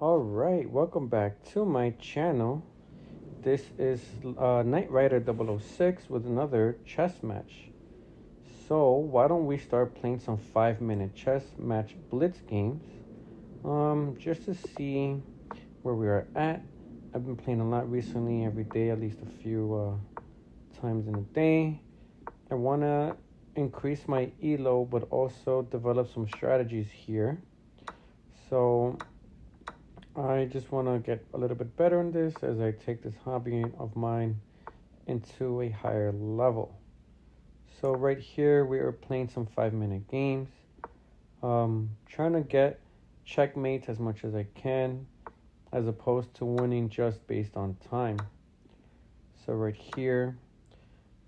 Alright, welcome back to my channel. This is Knight Rider 006 with another chess match. So, why don't we start playing some 5-minute chess match Blitz games? Just to see where we are at. I've been playing a lot recently, every day, at least a few times in a day. I want to increase my elo, but also develop some strategies here. So, I just want to get a little bit better in this as I take this hobby of mine into a higher level. So right here we are playing some 5-minute games. Trying to get checkmates as much as I can, as opposed to winning just based on time. So right here,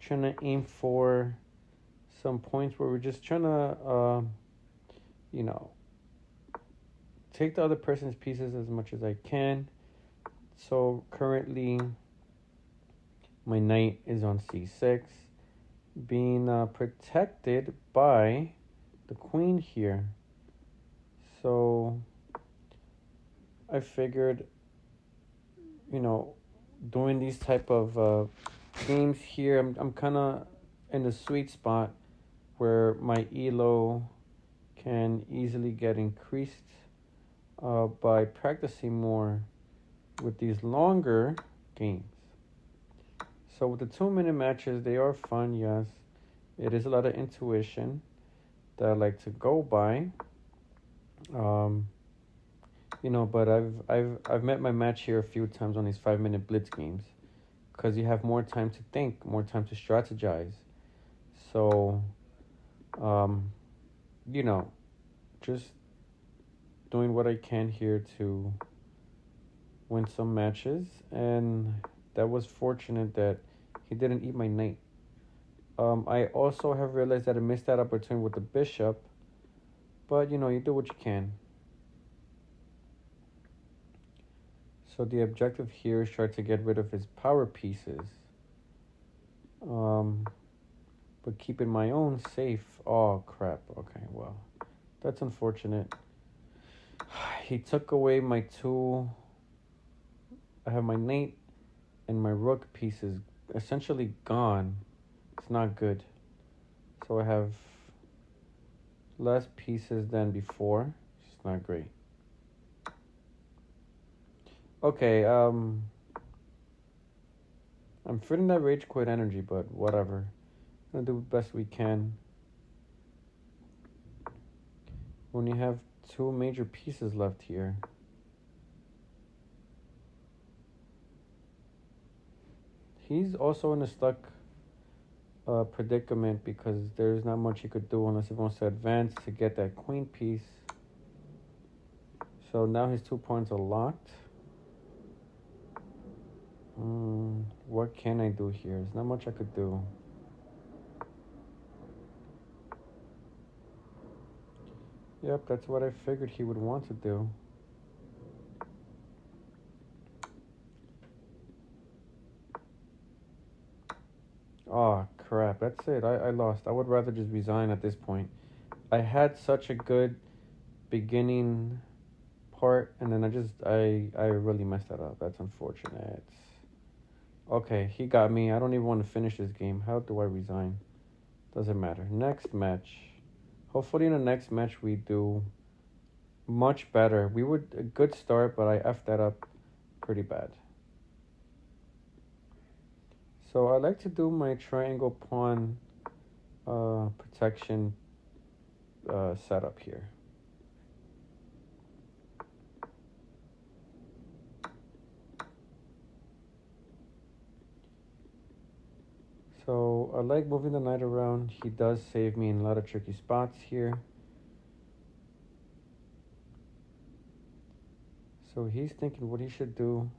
trying to aim for some points where we're just trying to, take the other person's pieces as much as I can. So currently, my knight is on c6, being protected by the queen here. So I figured, doing these type of games here, I'm kind of in the sweet spot where my elo can easily get increased by practicing more with these longer games. So with the 2-minute matches, they are fun, yes. It is a lot of intuition that I like to go by. But I've met my match here a few times on these 5-minute Blitz games, because you have more time to think, more time to strategize. So, just doing what I can here to win some matches, and that was fortunate that he didn't eat my knight. I also have realized that I missed that opportunity with the bishop, but you do what you can. So the objective here is try to get rid of his power pieces, but keeping my own safe. Oh crap, okay, well, that's unfortunate. He took away my two. I have my knight and my rook pieces essentially gone. It's not good. So I have less pieces than before. It's not great. Okay, I'm feeling that rage quit energy, but whatever. Gonna do the best we can. We only have 2 major pieces left here. He's also in a stuck predicament because there's not much he could do unless he wants to advance to get that queen piece. So now his 2 points are locked. What can I do here? There's not much I could do. Yep, that's what I figured he would want to do. Oh, crap. That's it. I lost. I would rather just resign at this point. I had such a good beginning part, and then I really messed that up. That's unfortunate. Okay, he got me. I don't even want to finish this game. How do I resign? Doesn't matter. Next match. Hopefully in the next match we do much better. We were a good start, but I effed that up pretty bad. So I like to do my triangle pawn protection setup here. So I like moving the knight around. He does save me in a lot of tricky spots here. So he's thinking what he should do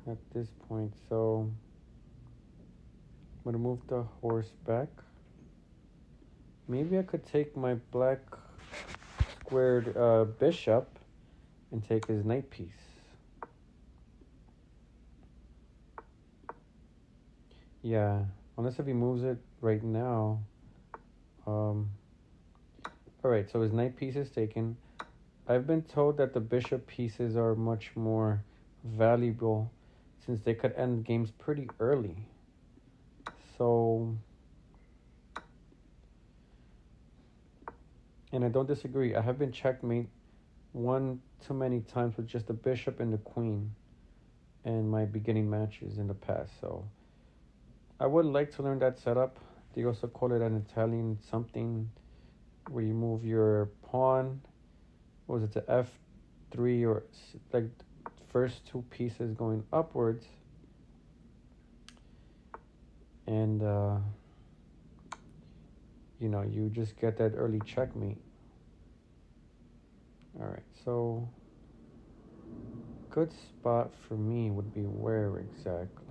at this point. So I'm gonna move the horse back. Maybe I could take my black squared bishop and take his knight piece. Yeah, unless if he moves it right now. Alright, so his knight piece is taken. I've been told that the bishop pieces are much more valuable since they could end games pretty early. So, and I don't disagree. I have been checkmate one too many times with just the bishop and the queen in my beginning matches in the past. So I would like to learn that setup. They also call it an Italian something where you move your pawn. What was it, to F3 or like first two pieces going upwards. And, you just get that early checkmate. All right, so good spot for me would be where exactly?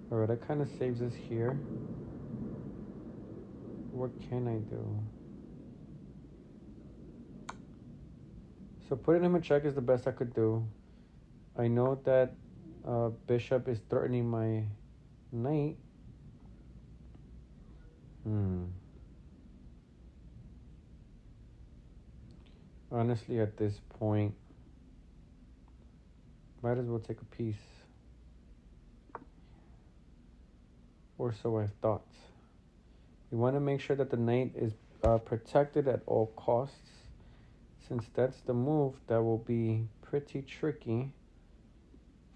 All right, that kind of saves us here. What can I do? So putting him in check is the best I could do. I know that bishop is threatening my knight. Honestly, at this point, might as well take a piece. Or so I thought. We want to make sure that the knight is protected at all costs. Since that's the move, that will be pretty tricky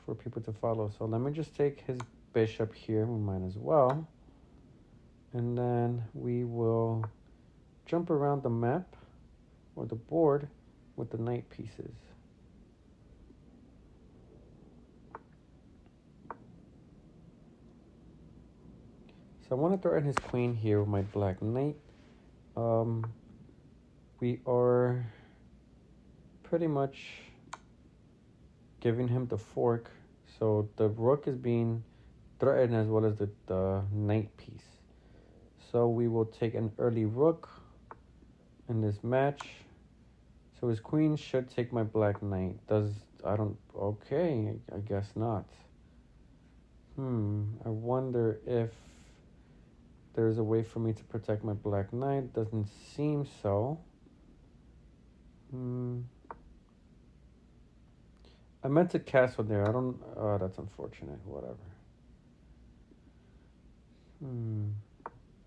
for people to follow. So let me just take his bishop here. We might as well. And then we will jump around the map or the board with the knight pieces. So I want to threaten his queen here with my black knight. We are pretty much giving him the fork. So the rook is being threatened as well as the knight piece. So we will take an early rook in this match. So his queen should take my black knight. Okay, I guess not. I wonder if there's a way for me to protect my black knight. Doesn't seem so. I meant to castle there. Oh, that's unfortunate. Whatever.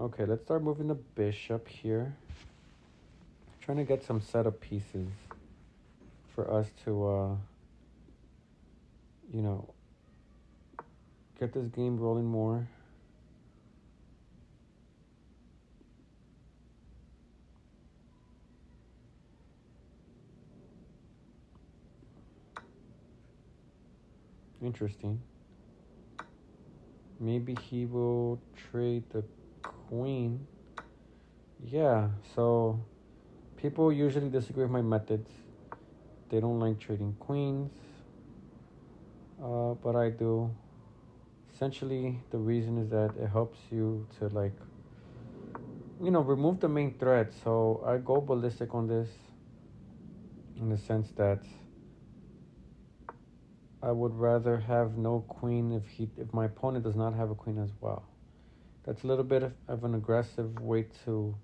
Okay, let's start moving the bishop here. Trying to get some setup pieces for us to, get this game rolling more. Interesting. Maybe he will trade the queen. Yeah, so people usually disagree with my methods. They don't like trading queens. But I do. Essentially, the reason is that it helps you to remove the main threat. So I go ballistic on this in the sense that I would rather have no queen if my opponent does not have a queen as well. That's a little bit of an aggressive way to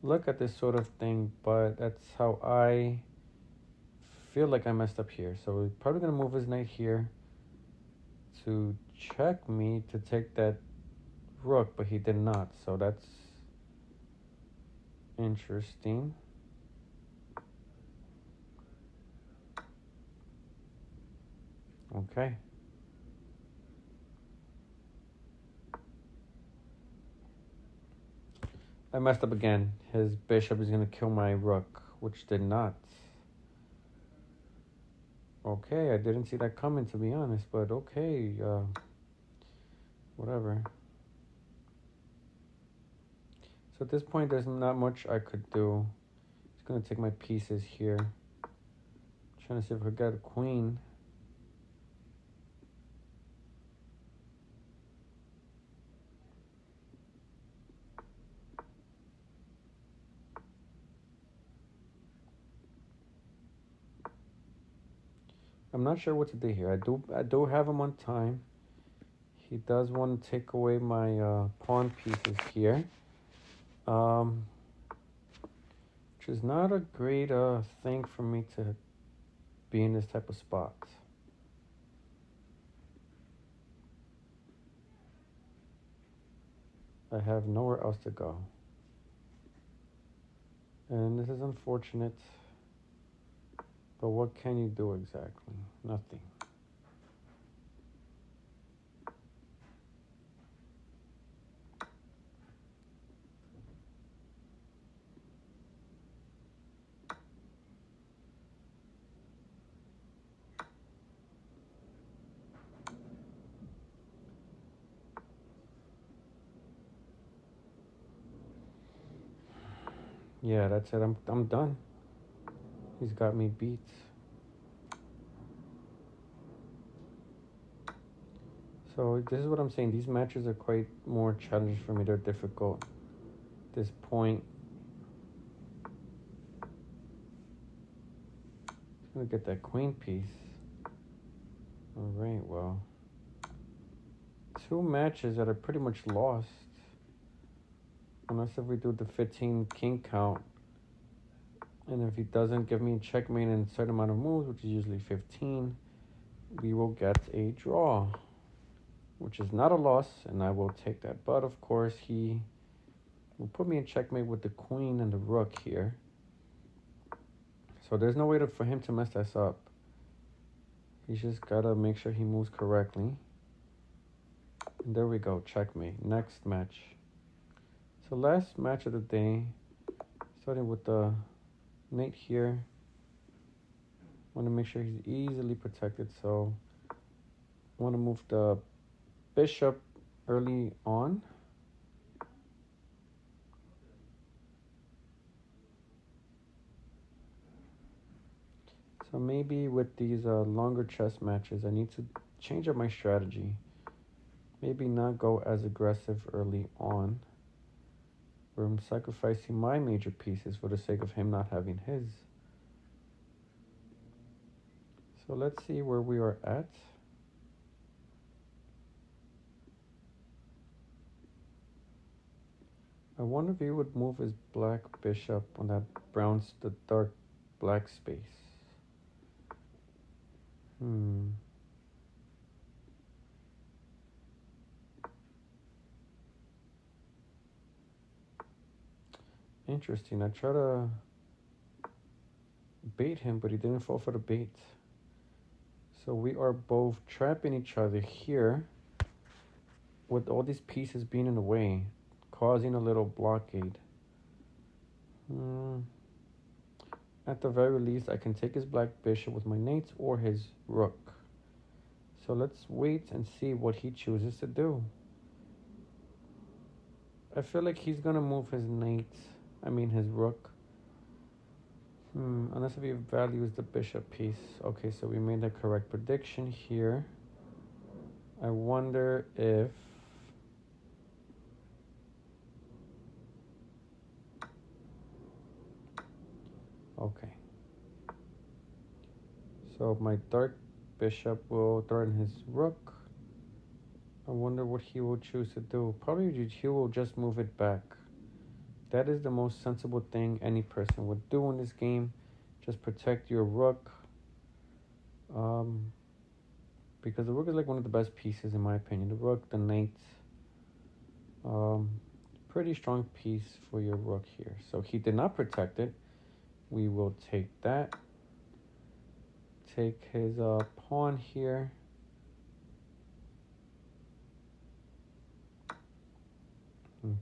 look at this sort of thing, but that's how I feel like I messed up here. So we're probably going to move his knight here to check me to take that rook, but he did not. So that's interesting. Okay. I messed up again. His bishop is going to kill my rook, which did not. Okay, I didn't see that coming, to be honest, but okay, whatever. So at this point, there's not much I could do. Just going to take my pieces here. Trying to see if I could get a queen. I'm not sure what to do here. I do have him on time. He does want to take away my pawn pieces here. Which is not a great thing for me to be in this type of spot. I have nowhere else to go. And this is unfortunate. But what can you do exactly? Nothing. Yeah, that's it. I'm done. He's got me beat. So this is what I'm saying. These matches are quite more challenging for me. They're difficult. At this point, I'm gonna get that queen piece. All right, well, 2 matches that are pretty much lost. Unless if we do the 15 king count. And if he doesn't give me a checkmate in a certain amount of moves, which is usually 15, we will get a draw, which is not a loss, and I will take that. But of course, he will put me in checkmate with the queen and the rook here. So there's no way for him to mess this up. He's just got to make sure he moves correctly. And there we go, checkmate. Next match. So last match of the day, starting with the knight here. Want to make sure he's easily protected, so want to move the bishop early on. So maybe with these longer chess matches, I need to change up my strategy. Maybe not go as aggressive early on, where I'm sacrificing my major pieces for the sake of him not having his. So let's see where we are at. I wonder if he would move his black bishop on that the dark black space. Interesting. I try to bait him, but he didn't fall for the bait. So we are both trapping each other here with all these pieces being in the way, causing a little blockade. At the very least, I can take his black bishop with my knights or his rook. So let's wait and see what he chooses to do. I feel like he's going to move his his rook. Unless if he values the bishop piece. Okay, so we made the correct prediction here. I wonder if... Okay. So my dark bishop will threaten his rook. I wonder what he will choose to do. Probably he will just move it back. That is the most sensible thing any person would do in this game. Just protect your rook. Because the rook is like one of the best pieces in my opinion. The rook, the knight. Pretty strong piece for your rook here. So he did not protect it. We will take that. Take his pawn here.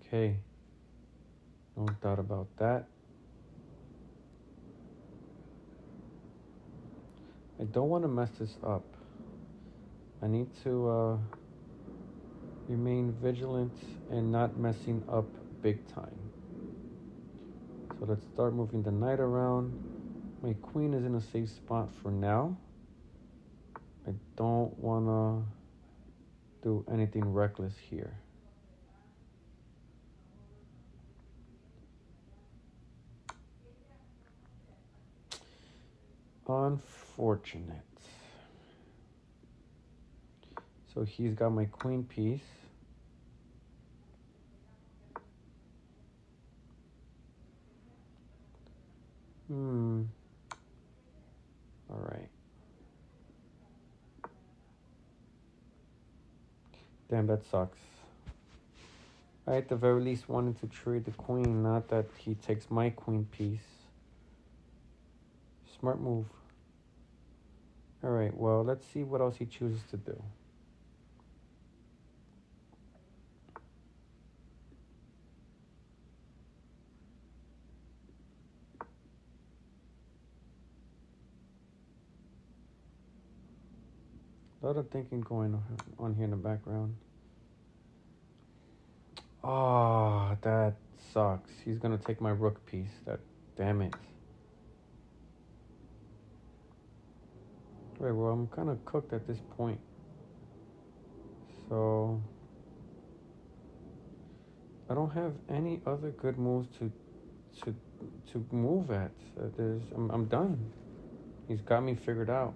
Okay. No doubt about that. I don't want to mess this up. I need to remain vigilant and not messing up big time. So let's start moving the knight around. My queen is in a safe spot for now. I don't want to do anything reckless here. Unfortunate. So he's got my queen piece. All right. Damn, that sucks. I at the very least wanted to trade the queen, not that he takes my queen piece. Smart move. All right, well, let's see what else he chooses to do. A lot of thinking going on here in the background. Oh, that sucks. He's gonna take my rook piece. Damn it. Right, well, I'm kind of cooked at this point. So I don't have any other good moves to move at. I'm done. He's got me figured out.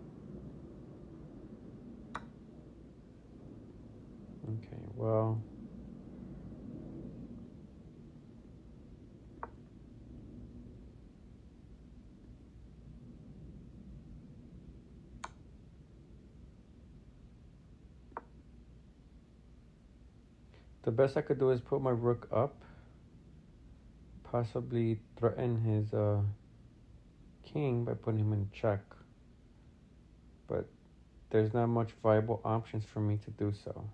Okay, well. The best I could do is put my rook up. Possibly threaten his king by putting him in check. But there's not much viable options for me to do so.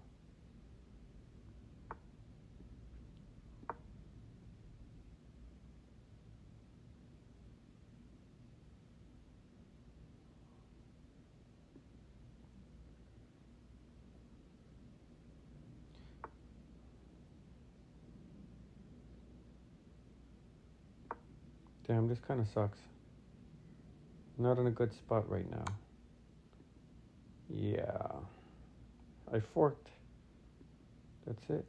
Damn, this kind of sucks. Not in a good spot right now. Yeah. I forked. That's it.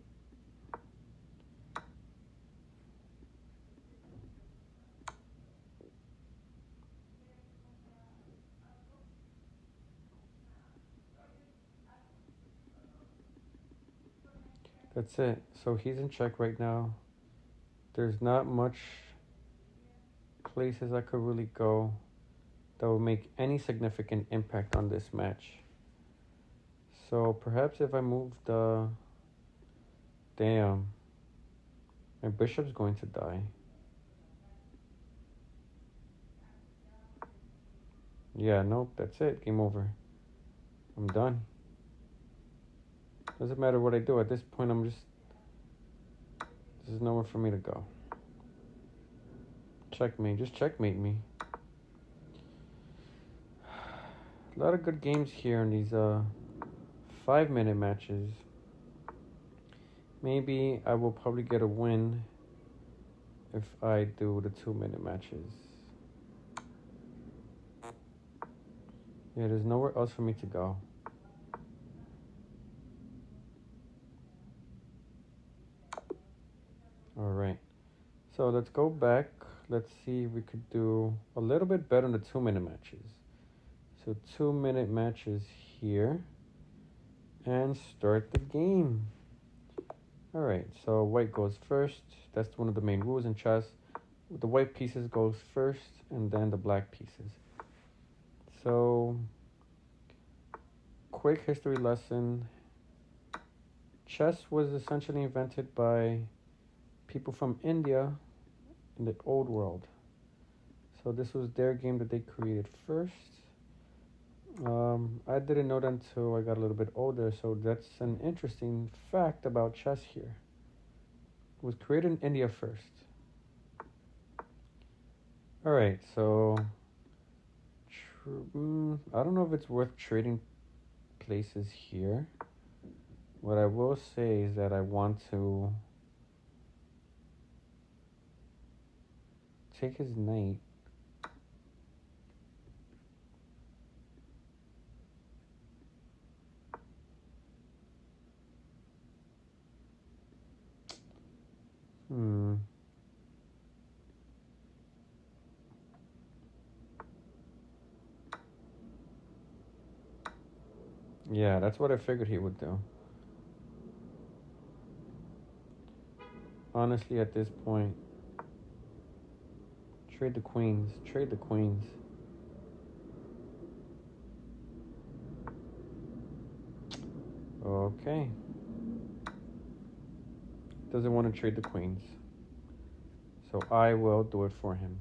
That's it. So he's in check right now. There's not much places I could really go that will make any significant impact on this match. So perhaps if I move the... Damn. My bishop's going to die. Yeah, nope, that's it. Game over. I'm done. Doesn't matter what I do. At this point, there's nowhere for me to go. Checkmate. Just checkmate me. A lot of good games here in these 5-minute matches. Maybe I will probably get a win if I do the 2-minute matches. Yeah, there's nowhere else for me to go. All right. So let's go back. Let's see if we could do a little bit better in the 2-minute matches. So 2-minute matches here. And start the game. All right, so white goes first. That's one of the main rules in chess. The white pieces goes first and then the black pieces. So, quick history lesson. Chess was essentially invented by people from India in the old world. So this was their game that they created first. I didn't know that until I got a little bit older, so that's an interesting fact about chess here. It was created in India first. Alright, so I don't know if it's worth trading places here. What I will say is that I want to take his knight. Yeah, that's what I figured he would do. Honestly, at this point, trade the queens. Trade the queens. Okay. Doesn't want to trade the queens. So I will do it for him.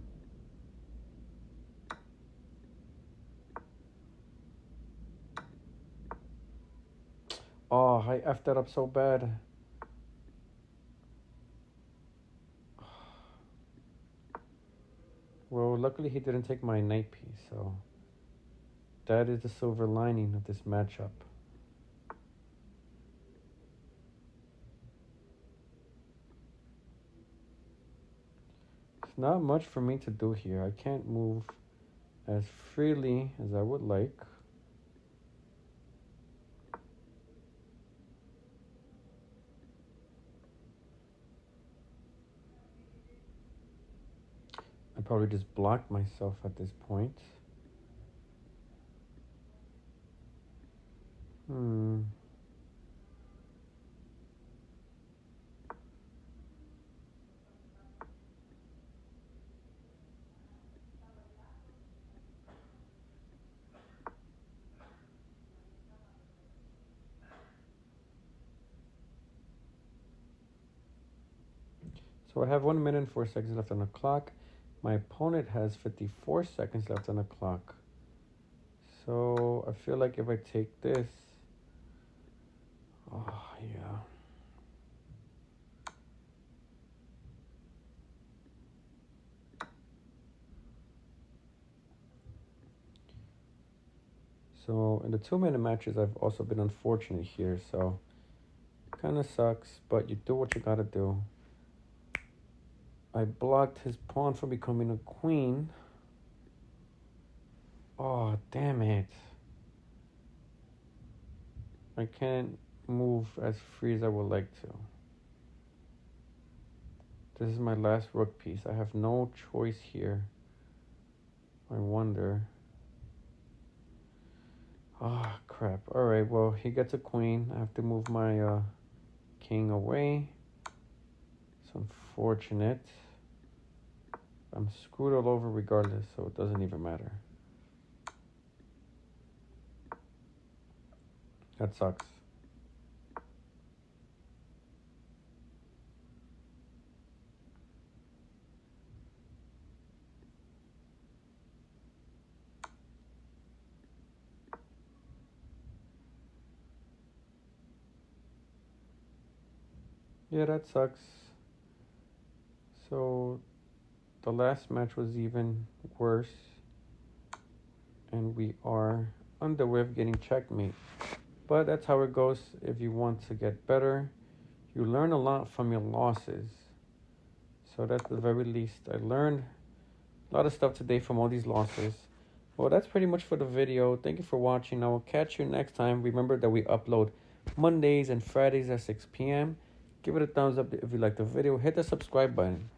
Oh, I effed that up so bad. Well, luckily he didn't take my knight piece, so that is the silver lining of this matchup. It's not much for me to do here. I can't move as freely as I would like. I probably just blocked myself at this point. So I have 1 minute and 4 seconds left on the clock. My opponent has 54 seconds left on the clock. So I feel like if I take this, oh yeah. So in the 2-minute matches, I've also been unfortunate here. So kind of sucks, but you do what you gotta do. I blocked his pawn from becoming a queen. Oh, damn it. I can't move as free as I would like to. This is my last rook piece. I have no choice here. I wonder. Ah, oh, crap. Alright, well, he gets a queen. I have to move my king away. It's unfortunate. I'm screwed all over regardless, so it doesn't even matter. That sucks. Yeah, that sucks. So the last match was even worse. And we are on the way of getting checkmate. But that's how it goes if you want to get better. You learn a lot from your losses. So that's the very least. I learned a lot of stuff today from all these losses. Well, that's pretty much for the video. Thank you for watching. I will catch you next time. Remember that we upload Mondays and Fridays at 6 p.m. Give it a thumbs up if you like the video. Hit the subscribe button.